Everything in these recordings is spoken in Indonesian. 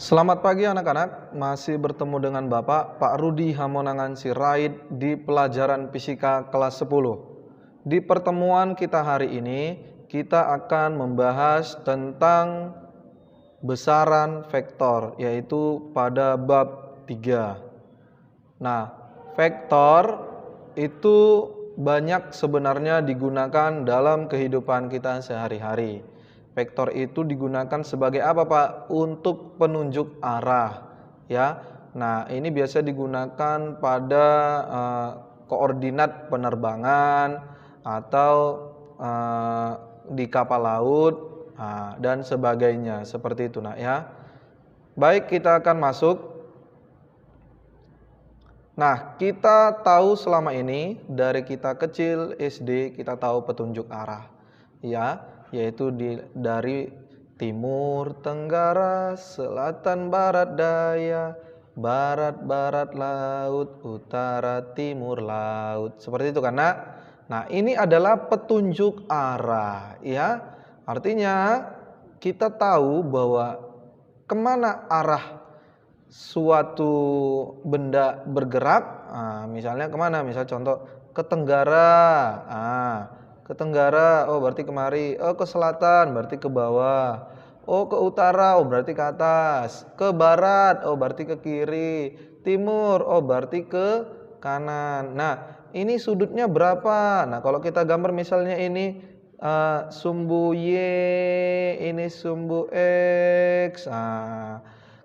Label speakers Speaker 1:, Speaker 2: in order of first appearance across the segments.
Speaker 1: Selamat pagi anak-anak, masih bertemu dengan Bapak, Pak Rudi Hamonangan Sirait di pelajaran fisika kelas 10. Di pertemuan kita hari ini, kita akan membahas tentang besaran vektor, yaitu pada bab 3. Nah, vektor itu banyak sebenarnya digunakan dalam kehidupan kita sehari-hari. Vektor itu digunakan sebagai apa, Pak? Untuk penunjuk arah, ya. Nah, ini biasa digunakan pada koordinat penerbangan atau di kapal laut dan sebagainya, seperti itu, nak, ya. Baik, kita akan masuk. Nah, kita tahu selama ini dari kita kecil SD kita tahu petunjuk arah, ya, yaitu dari timur, tenggara, selatan, barat, daya, barat laut, utara, timur laut. Seperti itu kan, Nak? Nah, ini adalah petunjuk arah, ya. Artinya kita tahu bahwa kemana arah suatu benda bergerak, misalnya kemana? Misal contoh ke tenggara, ke tenggara, oh berarti kemari. Oh ke selatan, berarti ke bawah. Oh ke utara, oh berarti ke atas. Ke barat, oh berarti ke kiri. Timur, oh berarti ke kanan. Nah, ini sudutnya berapa? Nah, kalau kita gambar misalnya ini sumbu Y, ini sumbu X.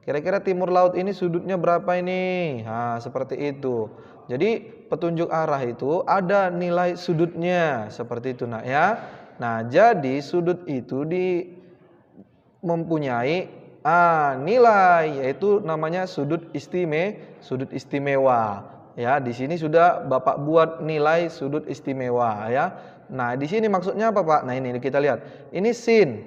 Speaker 1: Kira-kira timur laut ini sudutnya berapa ini? Nah, seperti itu. Jadi petunjuk arah itu ada nilai sudutnya, seperti itu, nak, ya. Nah, jadi sudut itu mempunyai nilai, yaitu namanya sudut istimewa. Ya, di sini sudah Bapak buat nilai sudut istimewa, ya. Nah, di sini maksudnya apa, Pak? Nah, ini kita lihat. Ini sin.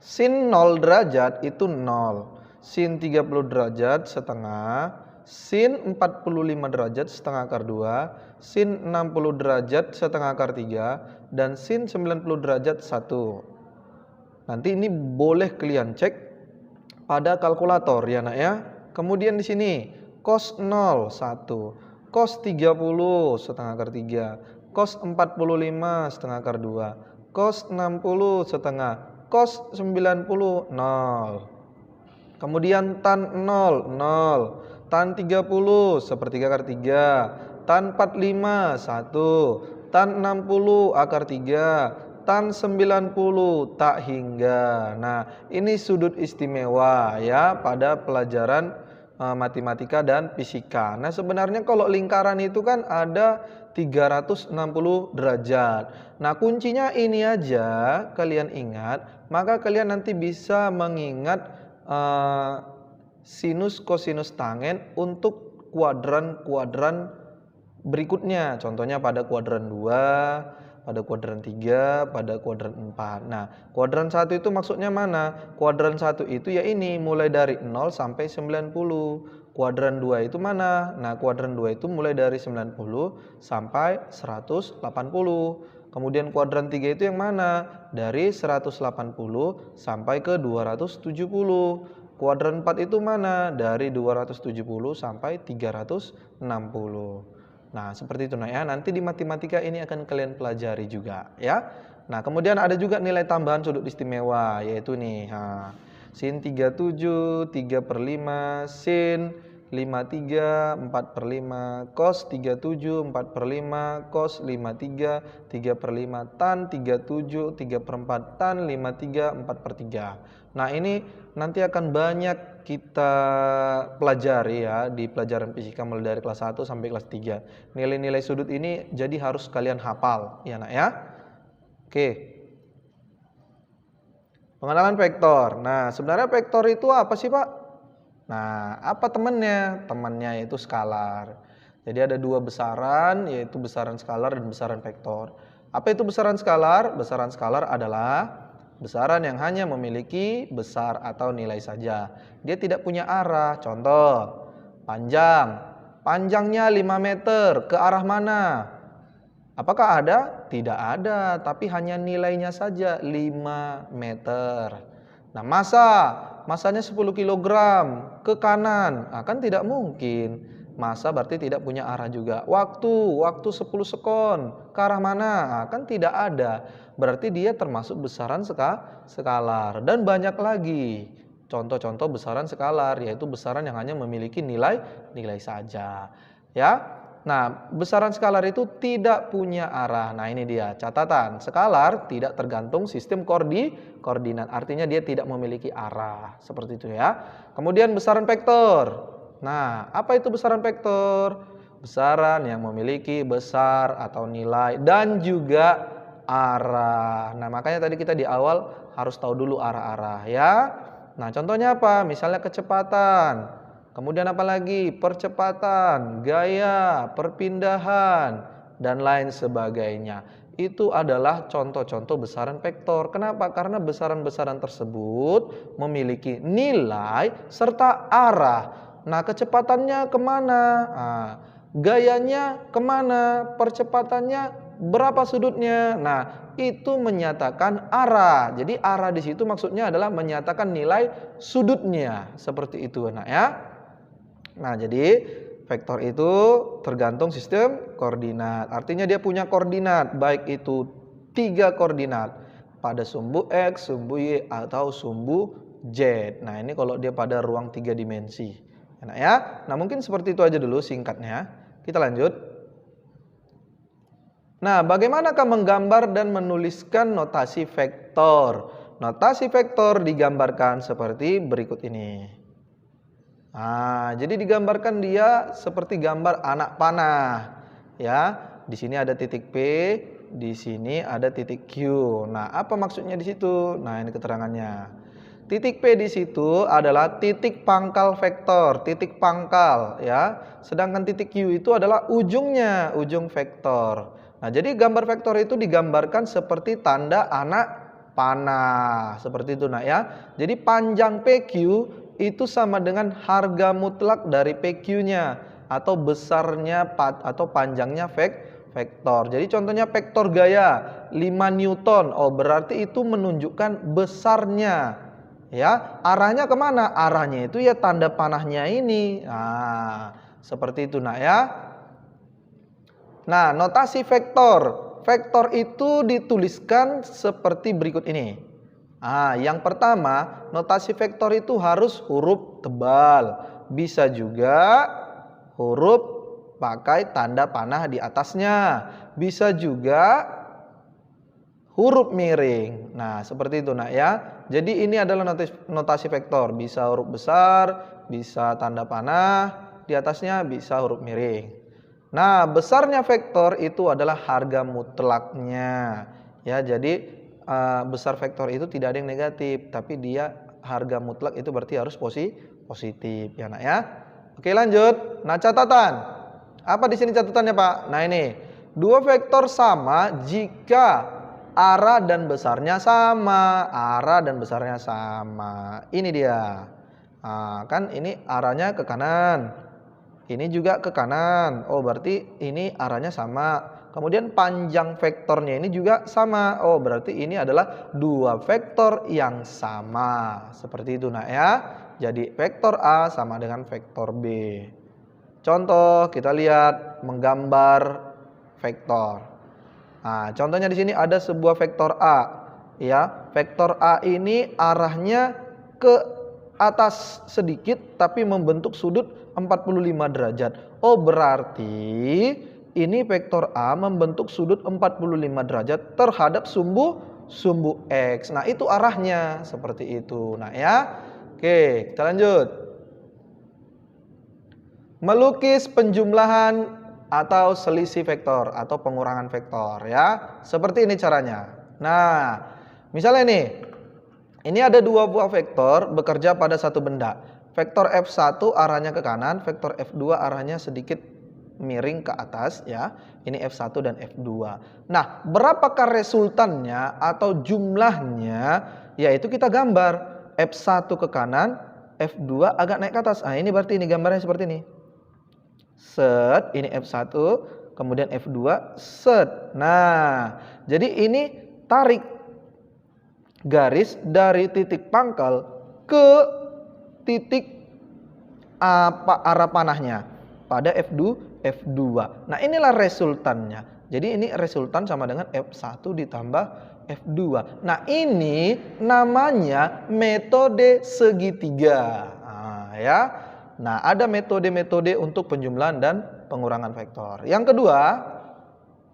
Speaker 1: Sin 0 derajat itu 0. Sin 30 derajat setengah, sin 45 derajat setengah akar 2, sin 60 derajat setengah akar 3, dan sin 90 derajat 1. Nanti ini boleh kalian cek pada kalkulator, ya, nak, ya. Kemudian di sini cos 0 1, cos 30 setengah akar 3, cos 45 setengah akar 2, cos 60 setengah, cos 90 0. Kemudian tan 0 0, tan 30 sepertiga akar 3, tan 45 1, tan 60 akar 3, tan 90 tak hingga. Nah, ini sudut istimewa, ya, pada pelajaran matematika dan fisika. Nah, sebenarnya kalau lingkaran itu kan ada 360 derajat. Nah, kuncinya ini aja kalian ingat, maka kalian nanti bisa mengingat sinus kosinus tangen untuk kuadran-kuadran berikutnya. Contohnya pada kuadran 2, pada kuadran 3, pada kuadran 4. Nah, kuadran 1 itu maksudnya mana? Kuadran 1 itu ya ini, mulai dari 0 sampai 90. Kuadran 2 itu mana? Nah, kuadran 2 itu mulai dari 90 sampai 180. Kemudian kuadran 3 itu yang mana? Dari 180 sampai ke 270. Kuadran 4 itu mana? Dari 270 sampai 360. Nah, seperti itu, nah, ya. Nanti di matematika ini akan kalian pelajari juga, ya. Nah, kemudian ada juga nilai tambahan sudut istimewa, yaitu nih, sin 37 3/5, sin 53 4/5, cos 37 4/5, cos 53 3/5, tan 37 3/4, tan 53 4/3. Nah, ini nanti akan banyak kita pelajari, ya, di pelajaran fisika mulai dari kelas 1 sampai kelas 3. Nilai-nilai sudut ini jadi harus kalian hafal, ya, nak, ya. Oke. Pengenalan vektor. Nah, sebenarnya vektor itu apa sih, Pak? Nah, apa temannya? Temannya yaitu skalar. Jadi ada dua besaran, yaitu besaran skalar dan besaran vektor. Apa itu besaran skalar? Besaran skalar adalah besaran yang hanya memiliki besar atau nilai saja. Dia tidak punya arah. Contoh, panjang. Panjangnya 5 meter. Ke arah mana? Apakah ada? Tidak ada, tapi hanya nilainya saja 5 meter. Nah, massa Masanya 10 kilogram ke kanan. Nah, kan tidak mungkin. Massa berarti tidak punya arah juga. Waktu 10 sekon. Ke arah mana? Nah, kan tidak ada. Berarti dia termasuk besaran skalar. Dan banyak lagi contoh-contoh besaran skalar, yaitu besaran yang hanya memiliki nilai saja. Ya. Nah, besaran skalar itu tidak punya arah. Nah, ini dia catatan. Skalar tidak tergantung sistem koordinat. Artinya dia tidak memiliki arah. Seperti itu ya. Kemudian besaran vektor. Nah, apa itu besaran vektor? Besaran yang memiliki besar atau nilai dan juga arah. Nah, makanya tadi kita di awal harus tahu dulu arah-arah ya. Nah, contohnya apa? Misalnya kecepatan. Kemudian apa lagi? Percepatan, gaya, perpindahan, dan lain sebagainya. Itu adalah contoh-contoh besaran vektor. Kenapa? Karena besaran-besaran tersebut memiliki nilai serta arah. Nah, kecepatannya kemana? Nah, gayanya kemana? Percepatannya berapa sudutnya? Nah, itu menyatakan arah. Jadi arah di situ maksudnya adalah menyatakan nilai sudutnya. Seperti itu, nah ya. Nah, jadi vektor itu tergantung sistem koordinat. Artinya dia punya koordinat, baik itu 3 koordinat pada sumbu X, sumbu Y, atau sumbu Z. Nah, ini kalau dia pada ruang 3 dimensi. Enak ya? Nah, mungkin seperti itu aja dulu singkatnya. Kita lanjut. Nah, bagaimanakah menggambar dan menuliskan notasi vektor? Notasi vektor digambarkan seperti berikut ini. Nah, jadi digambarkan dia seperti gambar anak panah. Ya, di sini ada titik P, di sini ada titik Q. Nah, apa maksudnya di situ? Nah, ini keterangannya. Titik P di situ adalah titik pangkal vektor, titik pangkal ya. Sedangkan titik Q itu adalah ujungnya, ujung vektor. Nah, jadi gambar vektor itu digambarkan seperti tanda anak panah. Seperti itu, nak ya. Jadi panjang PQ itu sama dengan harga mutlak dari PQ-nya atau besarnya atau panjangnya vektor. Jadi contohnya vektor gaya 5 Newton. Oh, berarti itu menunjukkan besarnya. Ya, arahnya kemana? Arahnya itu ya tanda panahnya ini. Nah, seperti itu, nak ya. Nah, notasi vektor. Vektor itu dituliskan seperti berikut ini. Yang pertama, notasi vektor itu harus huruf tebal. Bisa juga huruf pakai tanda panah di atasnya. Bisa juga huruf miring. Nah, seperti itu, nak ya. Jadi ini adalah notasi vektor. Bisa huruf besar, bisa tanda panah di atasnya, bisa huruf miring. Nah, besarnya vektor itu adalah harga mutlaknya. Ya, jadi besar vektor itu tidak ada yang negatif, tapi dia harga mutlak itu berarti harus positif ya, nak ya. Oke, lanjut. Nah, catatan. Apa di sini catatannya, Pak? Nah, ini. Dua vektor sama jika arah dan besarnya sama. Arah dan besarnya sama. Ini dia. Nah, kan ini arahnya ke kanan. Ini juga ke kanan. Oh, berarti ini arahnya sama. Kemudian panjang vektornya ini juga sama. Oh, berarti ini adalah dua vektor yang sama. Seperti itu, nak ya. Jadi vektor A sama dengan vektor B. Contoh, kita lihat menggambar vektor. Nah, contohnya di sini ada sebuah vektor A. Ya, vektor A ini arahnya ke atas sedikit tapi membentuk sudut 45 derajat. Oh, berarti ini vektor A membentuk sudut 45 derajat terhadap sumbu X. Nah, itu arahnya seperti itu. Nah, ya. Oke, kita lanjut. Melukis penjumlahan atau selisih vektor atau pengurangan vektor ya. Seperti ini caranya. Nah, misalnya ini ada dua buah vektor bekerja pada satu benda. Vektor F1 arahnya ke kanan, vektor F2 arahnya sedikit miring ke atas ya. Ini F1 dan F2. Nah, berapakah resultannya atau jumlahnya? Yaitu kita gambar F1 ke kanan, F2 agak naik ke atas. Nah, ini berarti ini gambarnya seperti ini. Set, ini F1, kemudian F2, set. Nah, jadi ini tarik garis dari titik pangkal ke titik arah panahnya pada F2. Nah, inilah resultannya. Jadi ini resultan sama dengan F1 ditambah F2. Nah, ini namanya metode segitiga. Ya. Nah, ada metode-metode untuk penjumlahan dan pengurangan vektor. Yang kedua,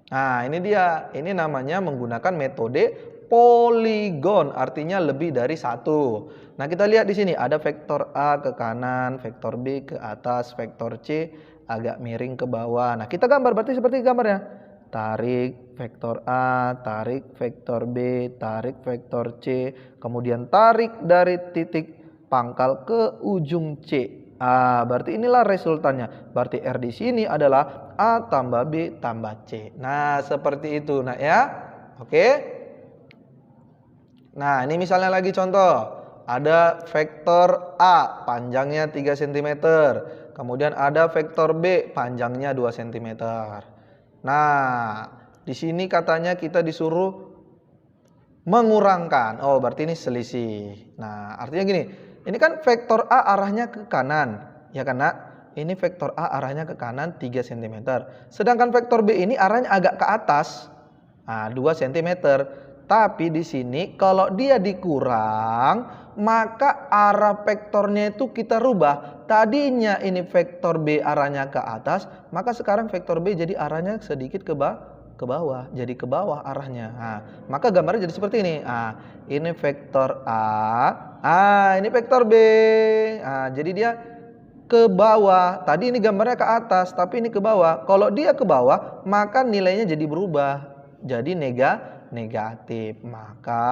Speaker 1: nah ini dia. Ini namanya menggunakan metode poligon, artinya lebih dari satu. Nah, kita lihat di sini ada vektor A ke kanan, vektor B ke atas, vektor C agak miring ke bawah. Nah, kita gambar berarti seperti gambarnya. Tarik vektor A, tarik vektor B, tarik vektor C, kemudian tarik dari titik pangkal ke ujung C. Berarti inilah resultannya. Berarti R di sini adalah A tambah B tambah C. Nah, seperti itu, nak ya. Oke. Nah, ini misalnya lagi contoh. Ada vektor A panjangnya 3 cm. Kemudian ada vektor B panjangnya 2 cm. Nah, di sini katanya kita disuruh mengurangkan. Oh, berarti ini selisih. Nah, artinya gini. Ini kan vektor A arahnya ke kanan. Ya kan, nak? Ini vektor A arahnya ke kanan 3 cm. Sedangkan vektor B ini arahnya agak ke atas. 2 cm. Tapi di sini kalau dia dikurang, maka arah vektornya itu kita rubah. Tadinya ini vektor B arahnya ke atas, maka sekarang vektor B jadi arahnya sedikit ke bawah. Jadi ke bawah arahnya. Maka gambarnya jadi seperti ini. Ini vektor A. Ini vektor B. Jadi dia ke bawah. Tadi ini gambarnya ke atas, tapi ini ke bawah. Kalau dia ke bawah, maka nilainya jadi berubah. Jadi negatif. Maka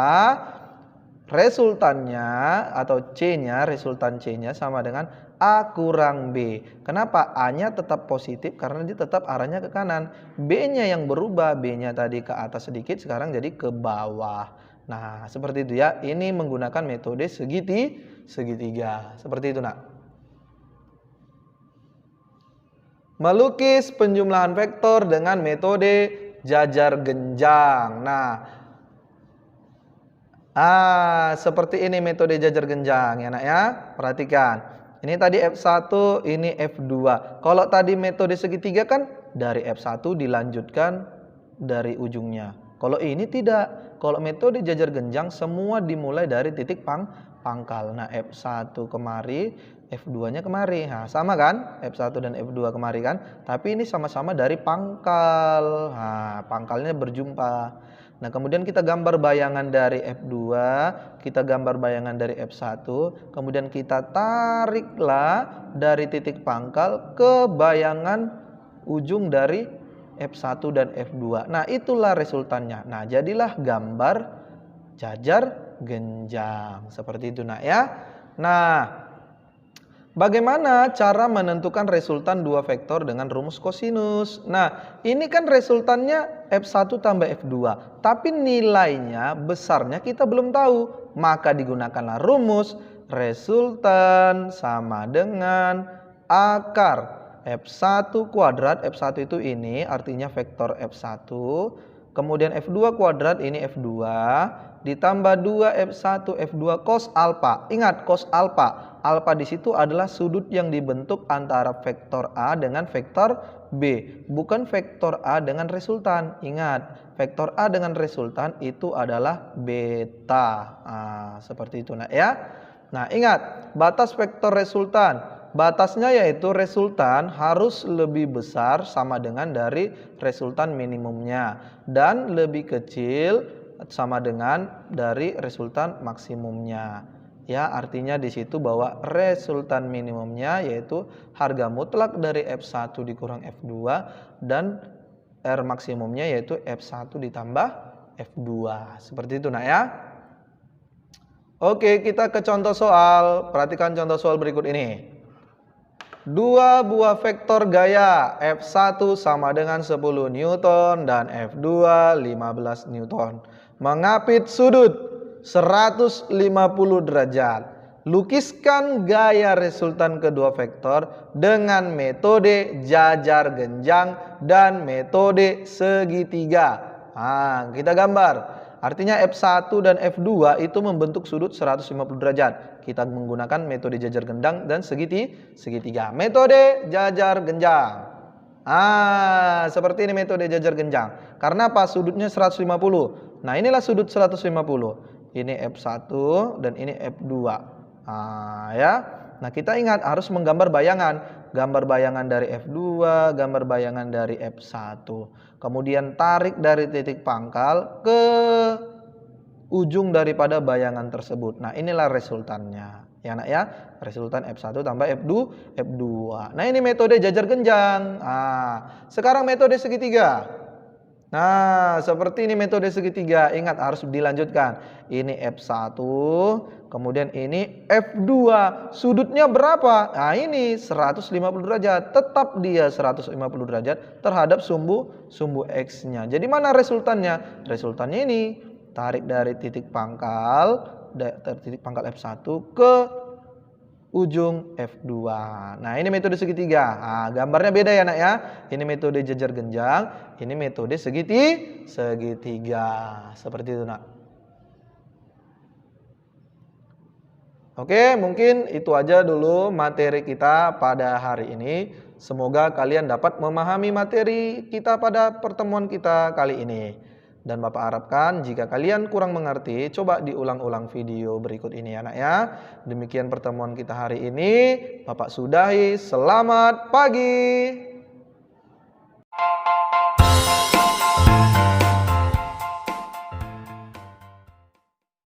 Speaker 1: resultannya atau C-nya, resultan C-nya sama dengan A kurang B. Kenapa? A-nya tetap positif karena dia tetap arahnya ke kanan. B-nya yang berubah, B-nya tadi ke atas sedikit, sekarang jadi ke bawah. Nah, seperti itu ya. Ini menggunakan metode segitiga. Seperti itu, nak. Melukis penjumlahan vektor dengan metode jajar genjang. Seperti ini metode jajar genjang ya, nak ya. Perhatikan. Ini tadi F1, ini F2. Kalau tadi metode segitiga kan dari F1 dilanjutkan dari ujungnya. Kalau ini tidak. Kalau metode jajar genjang semua dimulai dari titik pangkal. Nah, F1 kemari, F2-nya kemari. Nah, sama kan? F1 dan F2 kemari kan? Tapi ini sama-sama dari pangkal. Nah, pangkalnya berjumpa. Nah, kemudian kita gambar bayangan dari F2, kita gambar bayangan dari F1, kemudian kita tariklah dari titik pangkal ke bayangan ujung dari F1 dan F2. Nah, itulah resultannya. Nah, jadilah gambar jajar genjang. Seperti itu, nak ya. Nah, bagaimana cara menentukan resultan dua vektor dengan rumus kosinus? Nah, ini kan resultannya F1 tambah F2. Tapi nilainya, besarnya kita belum tahu. Maka digunakanlah rumus resultan sama dengan akar F1 kuadrat. F1 itu ini artinya vektor F1. Kemudian F2 kuadrat ini F2. Ditambah 2 F1 F2 cos alfa. Ingat cos alfa. Alfa di situ adalah sudut yang dibentuk antara vektor A dengan vektor B. Bukan vektor A dengan resultan. Ingat, vektor A dengan resultan itu adalah beta. Seperti itu, nak ya. Nah, ingat, batas vektor resultan. Batasnya yaitu resultan harus lebih besar sama dengan dari resultan minimumnya. Dan lebih kecil sama dengan dari resultan maksimumnya. Ya, artinya di situ bahwa resultan minimumnya yaitu harga mutlak dari F1 dikurang F2 dan R maksimumnya yaitu F1 ditambah F2. Seperti itu, nak ya. Oke, kita ke contoh soal. Perhatikan contoh soal berikut ini. Dua buah vektor gaya F1 sama dengan 10 Newton dan F2 15 Newton mengapit sudut 150 derajat. Lukiskan gaya resultan kedua vektor dengan metode jajar genjang dan metode segitiga. Kita gambar. Artinya F1 dan F2 itu membentuk sudut 150 derajat. Kita menggunakan metode jajar genjang dan segitiga. Metode jajar genjang. Seperti ini metode jajar genjang. Karena apa? Sudutnya 150. Nah, inilah sudut 150. Ini F1 dan ini F2. Ya. Nah, kita ingat harus menggambar bayangan. Gambar bayangan dari F2, gambar bayangan dari F1. Kemudian tarik dari titik pangkal ke ujung daripada bayangan tersebut. Nah, inilah resultannya. Ya, Nak ya. Resultan F1 tambah F2. Nah, ini metode jajar genjang. Sekarang metode segitiga. Nah, seperti ini metode segitiga. Ingat harus dilanjutkan. Ini F1, kemudian ini F2. Sudutnya berapa? Nah, ini 150 derajat. Tetap dia 150 derajat terhadap sumbu X-nya. Jadi mana resultannya? Resultannya ini. Tarik dari titik pangkal F1 ke ujung F2. Nah, ini metode segitiga. Gambarnya beda ya, Nak ya. Ini metode jajar genjang, ini metode segitiga. Seperti itu, Nak. Oke, mungkin itu aja dulu materi kita pada hari ini. Semoga kalian dapat memahami materi kita pada pertemuan kita kali ini. Dan Bapak harapkan jika kalian kurang mengerti, coba diulang-ulang video berikut ini ya, Nak ya. Demikian pertemuan kita hari ini. Bapak sudahi. Selamat pagi.